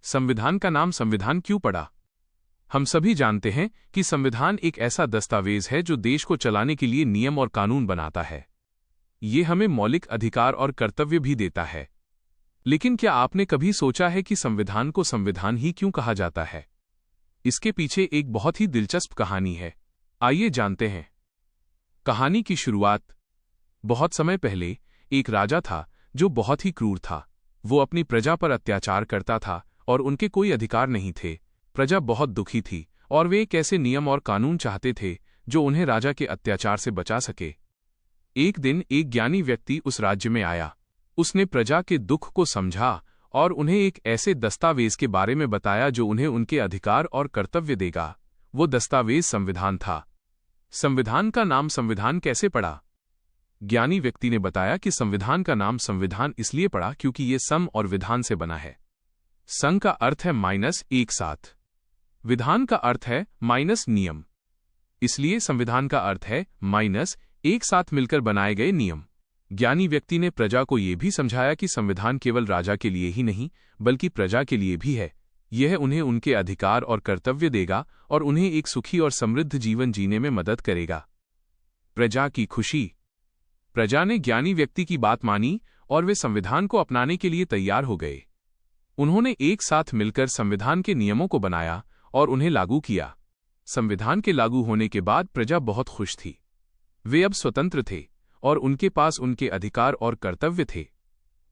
संविधान का नाम संविधान क्यों पड़ा? हम सभी जानते हैं कि संविधान एक ऐसा दस्तावेज है जो देश को चलाने के लिए नियम और कानून बनाता है। ये हमें मौलिक अधिकार और कर्तव्य भी देता है। लेकिन क्या आपने कभी सोचा है कि संविधान को संविधान ही क्यों कहा जाता है? इसके पीछे एक बहुत ही दिलचस्प कहानी है। आइए जानते हैं। कहानी की शुरुआत बहुत समय पहले एक राजा था जो बहुत ही क्रूर था। वो अपनी प्रजा पर अत्याचार करता था और उनके कोई अधिकार नहीं थे। प्रजा बहुत दुखी थी और वे एक ऐसे नियम और कानून चाहते थे जो उन्हें राजा के अत्याचार से बचा सके। एक दिन एक ज्ञानी व्यक्ति उस राज्य में आया। उसने प्रजा के दुख को समझा और उन्हें एक ऐसे दस्तावेज के बारे में बताया जो उन्हें उनके अधिकार और कर्तव्य देगा। वो दस्तावेज संविधान था। संविधान का नाम संविधान कैसे पड़ा? ज्ञानी व्यक्ति ने बताया कि संविधान का नाम संविधान इसलिए पड़ा क्योंकि ये सम और विधान से बना है। संघ का अर्थ है माइनस एक साथ, विधान का अर्थ है माइनस नियम, इसलिए संविधान का अर्थ है माइनस एक साथ मिलकर बनाए गए नियम। ज्ञानी व्यक्ति ने प्रजा को यह भी समझाया कि संविधान केवल राजा के लिए ही नहीं बल्कि प्रजा के लिए भी है। यह उन्हें उनके अधिकार और कर्तव्य देगा और उन्हें एक सुखी और समृद्ध जीवन जीने में मदद करेगा। प्रजा की खुशी। प्रजा ने ज्ञानी व्यक्ति की बात मानी और वे संविधान को अपनाने के लिए तैयार हो गए। उन्होंने एक साथ मिलकर संविधान के नियमों को बनाया और उन्हें लागू किया। संविधान के लागू होने के बाद प्रजा बहुत खुश थी। वे अब स्वतंत्र थे और उनके पास उनके अधिकार और कर्तव्य थे।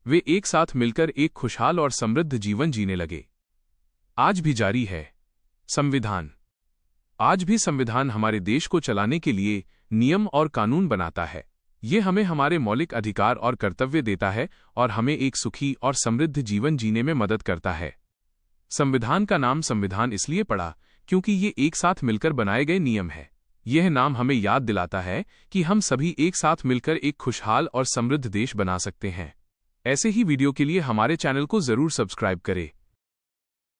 वे एक साथ मिलकर एक खुशहाल और समृद्ध जीवन जीने लगे। आज भी जारी है संविधान। आज भी संविधान हमारे देश को चलाने के लिए नियम और कानून बनाता है। ये हमें हमारे मौलिक अधिकार और कर्तव्य देता है और हमें एक सुखी और समृद्ध जीवन जीने में मदद करता है। संविधान का नाम संविधान इसलिए पड़ा क्योंकि ये एक साथ मिलकर बनाए गए नियम है। यह नाम हमें याद दिलाता है कि हम सभी एक साथ मिलकर एक खुशहाल और समृद्ध देश बना सकते हैं। ऐसे ही वीडियो के लिए हमारे चैनल को जरूर सब्सक्राइब करें।